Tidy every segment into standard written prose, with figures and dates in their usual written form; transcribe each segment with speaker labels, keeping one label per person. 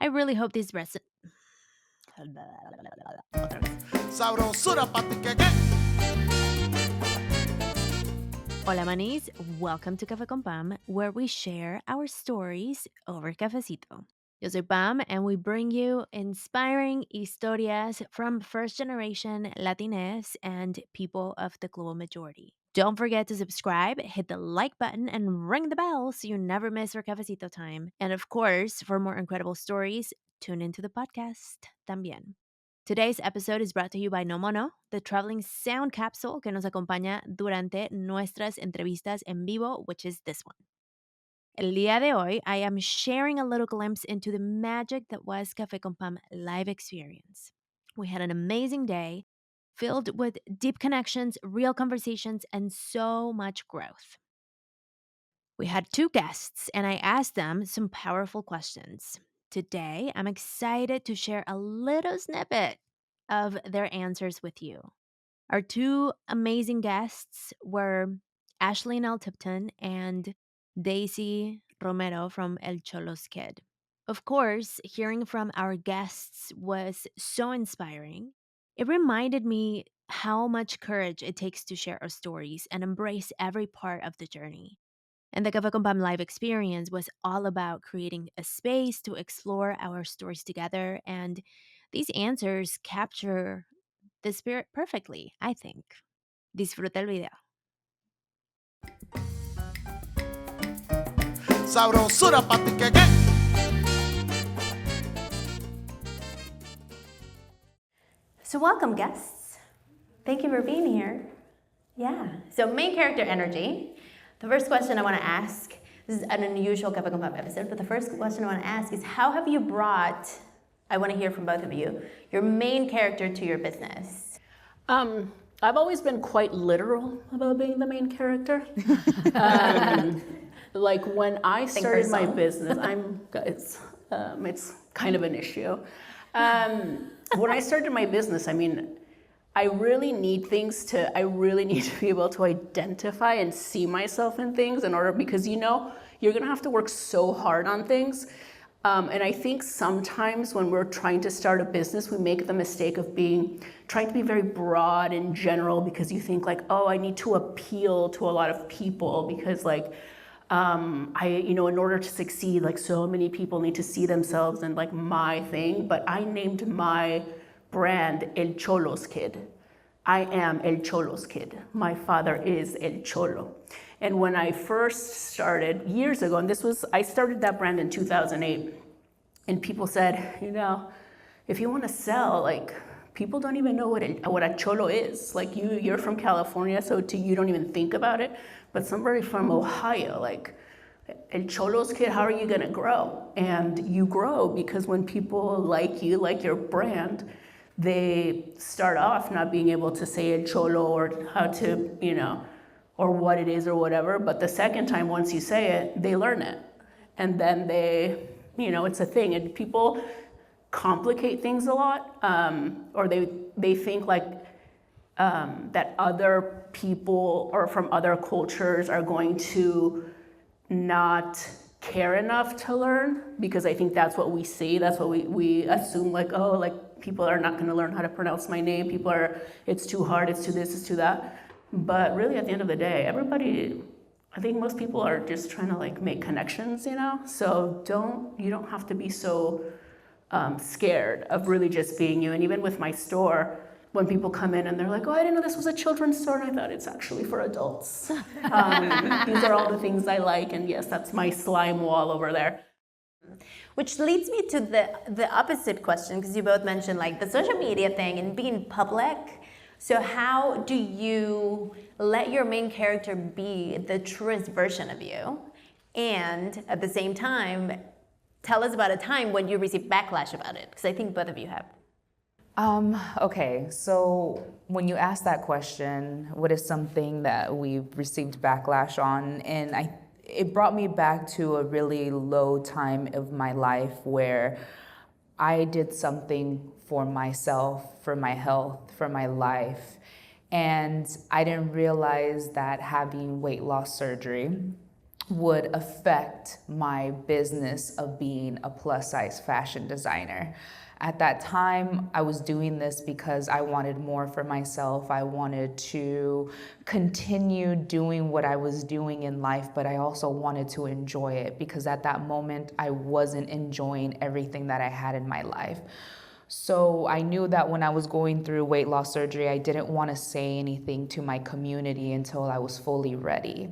Speaker 1: I really hope this
Speaker 2: Sabrosura pa' ti que qué.
Speaker 1: Hola manis, welcome to Café con Pam, where we share our stories over cafecito. Yo soy Pam, and we bring you inspiring historias from first-generation Latinx and people of the global majority. Don't forget to subscribe, hit the like button, and ring the bell so you never miss our cafecito time. And of course, for more incredible stories, tune into the podcast también. Today's episode is brought to you by No Mono, the traveling sound capsule que nos acompaña durante nuestras entrevistas en vivo, which is this one. El día de hoy, I am sharing a little glimpse into the magic that was Café con Pam live experience. We had an amazing day filled with deep connections, real conversations, and so much growth. We had two guests, and I asked them some powerful questions. Today, I'm excited to share a little snippet of their answers with you. Our two amazing guests were Ashley Nell Tipton and Daisy Romero from El Cholo's Kid. Of course, hearing from our guests was so inspiring. It reminded me how much courage it takes to share our stories and embrace every part of the journey. And the Cafe Con Pam live experience was all about creating a space to explore our stories together. And these answers capture the spirit perfectly, I think. Disfruta el video.
Speaker 2: Sabrosura pa' ti que qué.
Speaker 3: So welcome, guests. Thank you for being here. Yeah, so main character energy. The first question I want to ask, this is an unusual Café con Pam episode, but the first question I want to ask is how have you brought, I want to hear from both of you, your main character to your business?
Speaker 4: I've always been quite literal about being the main character. Like when I started my business, it's kind of an issue. When I started my business, I mean, I really need to be able to identify and see myself in things in order, because you're gonna have to work so hard on things. And I think sometimes when we're trying to start a business, we make the mistake of trying to be very broad and general, because you think like, oh, I need to appeal to a lot of people because in order to succeed, like so many people need to see themselves in like my thing. But I named my brand El Cholo's Kid. I am El Cholo's Kid. My father is El Cholo. And when I first started years ago, I started that brand in 2008, and people said, if you want to sell, like people don't even know what a cholo is. Like you're from California, so you don't even think about it. But somebody from Ohio, like El Cholo's Kid, how are you gonna grow? And you grow because when people like you, like your brand, they start off not being able to say El Cholo or how to, or what it is or whatever. But the second time, once you say it, they learn it. And then it's a thing. And people complicate things a lot, or they think like that other people or from other cultures are going to not care enough to learn, because I think that's what we see. That's what we assume, like, oh, like people are not going to learn how to pronounce my name. It's too hard, it's too this, it's too that. But really at the end of the day, I think most people are just trying to like make connections, So you don't have to be so scared of really just being you. And even with my store, when people come in and they're like, oh, I didn't know this was a children's store, and I thought it's actually for adults. These are all the things I like, and yes, that's my slime wall over there.
Speaker 3: Which leads me to the opposite question, because you both mentioned like the social media thing and being public. So how do you let your main character be the truest version of you? And at the same time, tell us about a time when you received backlash about it, because I think both of you have.
Speaker 5: Okay, so when you ask that question, what is something that we've received backlash on? And it brought me back to a really low time of my life where I did something for myself, for my health, for my life. And I didn't realize that having weight loss surgery would affect my business of being a plus size fashion designer. At that time, I was doing this because I wanted more for myself. I wanted to continue doing what I was doing in life, but I also wanted to enjoy it because at that moment, I wasn't enjoying everything that I had in my life. So I knew that when I was going through weight loss surgery, I didn't want to say anything to my community until I was fully ready.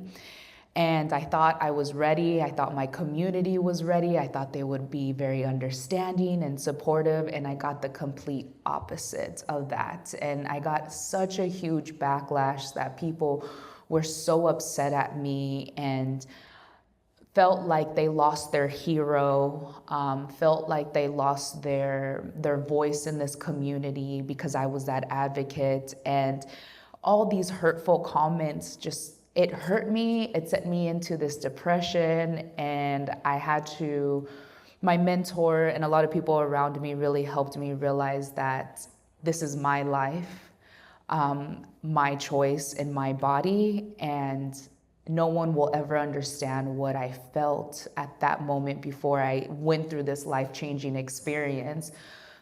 Speaker 5: And I thought I was ready. I thought my community was ready. I thought they would be very understanding and supportive. And I got the complete opposite of that. And I got such a huge backlash that people were so upset at me and felt like they lost their hero, felt like they lost their voice in this community because I was that advocate. And all these hurtful comments just, it hurt me. It sent me into this depression, and I had to, my mentor and a lot of people around me really helped me realize that this is my life, my choice and my body, and no one will ever understand what I felt at that moment before I went through this life-changing experience.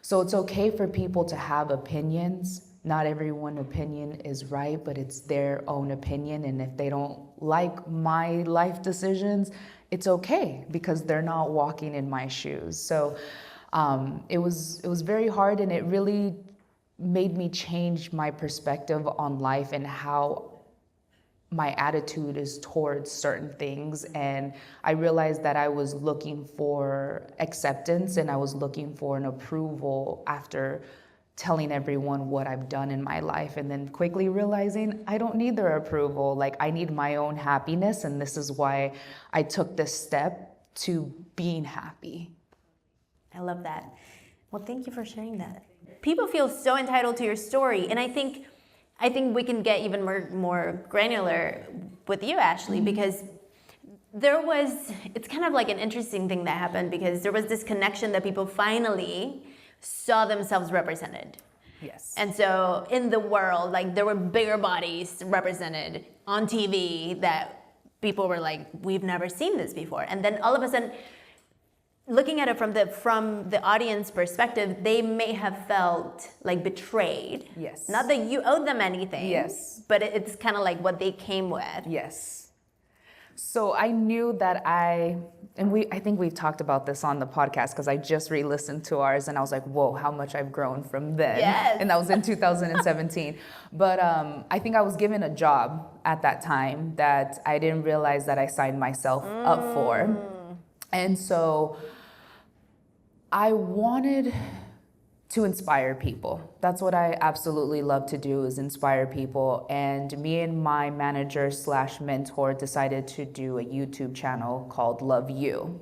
Speaker 5: So it's okay for people to have opinions. Not everyone's opinion is right, but it's their own opinion. And if they don't like my life decisions, it's okay because they're not walking in my shoes. So it was very hard, and it really made me change my perspective on life and how my attitude is towards certain things. And I realized that I was looking for acceptance and I was looking for an approval after telling everyone what I've done in my life, and then quickly realizing I don't need their approval. Like, I need my own happiness, and this is why I took this step to being happy.
Speaker 3: I love that. Well, thank you for sharing that. People feel so entitled to your story, and I think we can get even more granular with you, Ashley, because it's kind of like an interesting thing that happened because there was this connection that people finally saw themselves represented.
Speaker 5: Yes.
Speaker 3: And so in the world, like, there were bigger bodies represented on TV that people were like, we've never seen this before. And then all of a sudden, looking at it from the audience perspective, they may have felt like betrayed.
Speaker 5: Yes.
Speaker 3: Not that you owed them anything.
Speaker 5: Yes.
Speaker 3: But it's kind of like what they came with.
Speaker 5: Yes. So I knew that I think we've talked about this on the podcast because I just re-listened to ours and I was like, whoa, how much I've grown from then.
Speaker 3: Yes.
Speaker 5: And that was in 2017. But I think I was given a job at that time that I didn't realize that I signed myself up for. And so I wanted to inspire people. That's what I absolutely love to do, is inspire people. And me and my manager / mentor decided to do a YouTube channel called Love You.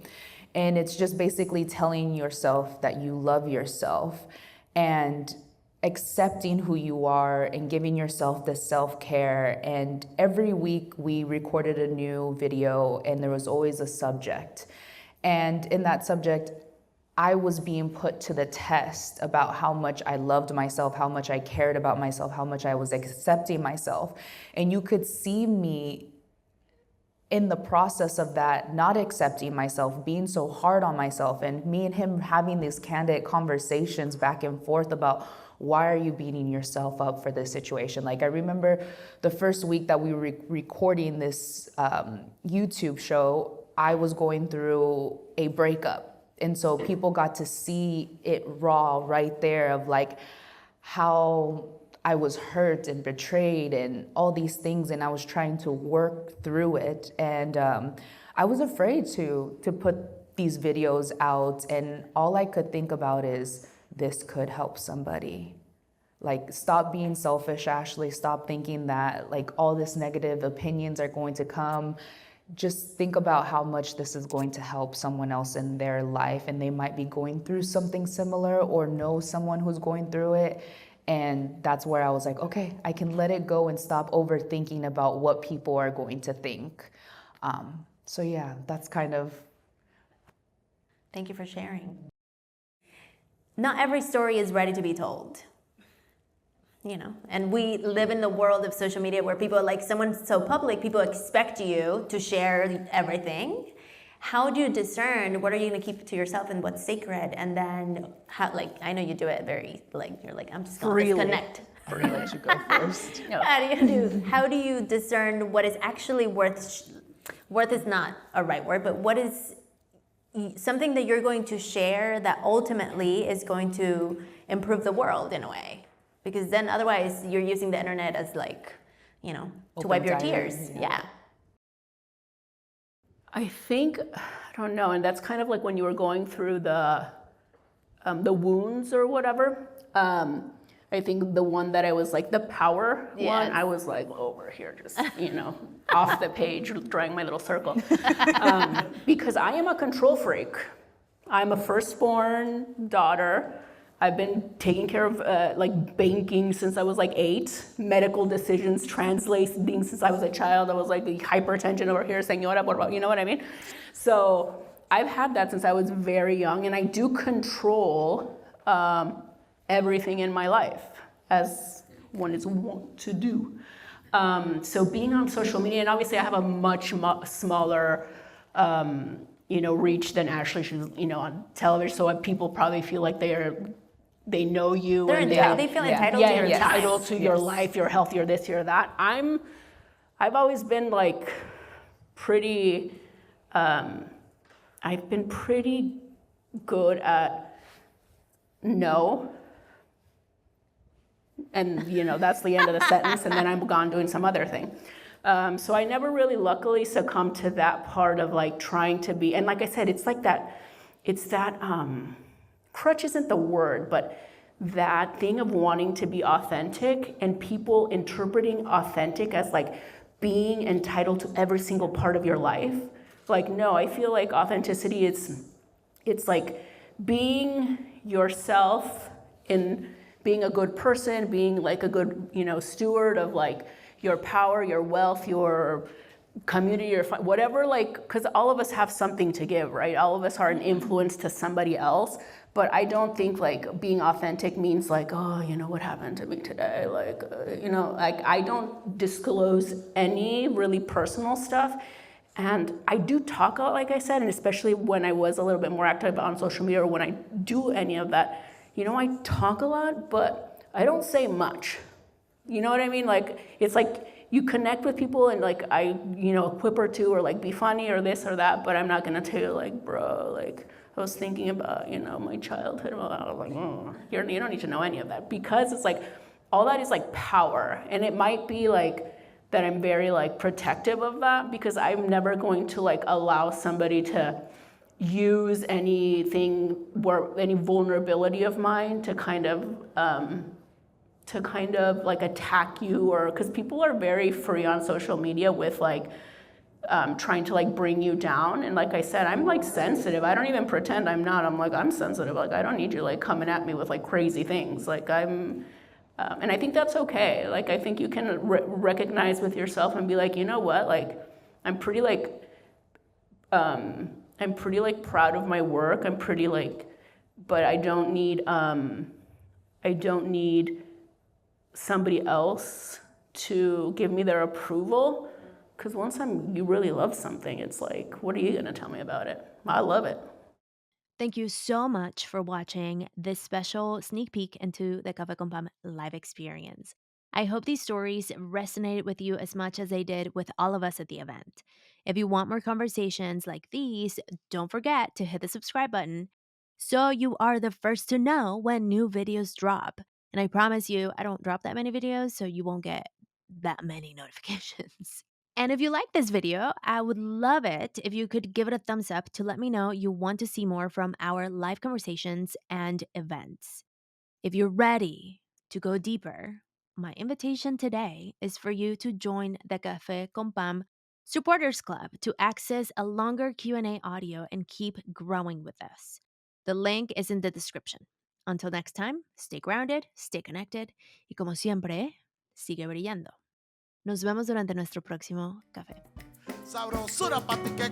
Speaker 5: And it's just basically telling yourself that you love yourself and accepting who you are and giving yourself the self-care. And every week we recorded a new video and there was always a subject. And in that subject, I was being put to the test about how much I loved myself, how much I cared about myself, how much I was accepting myself. And you could see me in the process of that, not accepting myself, being so hard on myself, and me and him having these candid conversations back and forth about, why are you beating yourself up for this situation? Like, I remember the first week that we were recording this YouTube show, I was going through a breakup. And so people got to see it raw right there of like how I was hurt and betrayed and all these things. And I was trying to work through it. And I was afraid to put these videos out. And all I could think about is, this could help somebody. Like, stop being selfish, Ashley. Stop thinking that like all this negative opinions are going to come. Just think about how much this is going to help someone else in their life, and they might be going through something similar or know someone who's going through it. And that's where I was like, okay, I can let it go and stop overthinking about what people are going to think. So yeah, that's kind of.
Speaker 3: Thank you for sharing. Not every story is ready to be told. and we live in the world of social media where people, like, someone's so public, people expect you to share everything. How do you discern what are you going to keep to yourself and what's sacred? And then, how, like, I know you do it very, like, you're like, I'm just going to disconnect.
Speaker 5: I'm gonna let you go first.
Speaker 3: How do you discern what is actually worth is not a right word, but what is something that you're going to share that ultimately is going to improve the world in a way? Because then otherwise you're using the internet as, like, to wipe your tears. Yeah.
Speaker 4: I think, I don't know, and that's kind of like when you were going through the wounds or whatever. I think the one that I was like, the power one, I was like over here, just, off the page, drawing my little circle. Because I am a control freak. I'm a firstborn daughter. I've been taking care of like banking since I was like 8, medical decisions, translating since I was a child. I was like hypertension over here, señora, por favor, you know what I mean? So I've had that since I was very young, and I do control everything in my life, as one is wont to do. So being on social media, and obviously I have a much smaller reach than Ashley. She's on television, so people probably feel like they know you, and
Speaker 3: they feel entitled to your life.
Speaker 4: Entitled to your life, your health, your this, your that. I've always been like pretty. I've been pretty good at no. And that's the end of the sentence, and then I'm gone doing some other thing. So I never really, luckily, succumbed to that part of like trying to be. And like I said, it's like that. It's that crutch isn't the word, but that thing of wanting to be authentic, and people interpreting authentic as like being entitled to every single part of your life. Like, no, I feel like authenticity it's like being yourself in being a good person, being like a good, steward of like your power, your wealth, your community, your whatever, like, because all of us have something to give, right? All of us are an influence to somebody else. But I don't think like being authentic means like, oh, what happened to me today? Like, like I don't disclose any really personal stuff. And I do talk a lot, like I said, and especially when I was a little bit more active on social media, or when I do any of that, I talk a lot, but I don't say much. You know what I mean? Like, it's like you connect with people, and like I, a quip or two, or like be funny or this or that, but I'm not gonna tell you like, bro, like I was thinking about, my childhood. Well, I was like, you don't need to know any of that, because it's like all that is like power, and it might be like that I'm very like protective of that, because I'm never going to like allow somebody to use anything, any vulnerability of mine to kind of like attack you, or because people are very free on social media with like trying to like bring you down. And like I said, I'm like sensitive. I don't even pretend I'm not. I'm like, I'm sensitive. Like, I don't need you like coming at me with like crazy things. Like and I think that's okay. Like, I think you can recognize with yourself and be like, you know what? Like, I'm pretty proud of my work. I'm pretty like, but I don't need somebody else to give me their approval. Because once you really love something, it's like, what are you gonna tell me about it? I love it.
Speaker 1: Thank you so much for watching this special sneak peek into the Café con Pam live experience. I hope these stories resonated with you as much as they did with all of us at the event. If you want more conversations like these, don't forget to hit the subscribe button so you are the first to know when new videos drop. And I promise you, I don't drop that many videos, so you won't get that many notifications. And if you like this video, I would love it if you could give it a thumbs up to let me know you want to see more from our live conversations and events. If you're ready to go deeper, my invitation today is for you to join the Café con Pam Supporters Club to access a longer Q&A audio and keep growing with us. The link is in the description. Until next time, stay grounded, stay connected, y como siempre, sigue brillando. Nos vemos durante nuestro próximo café.
Speaker 2: Sabrosura pa' ti que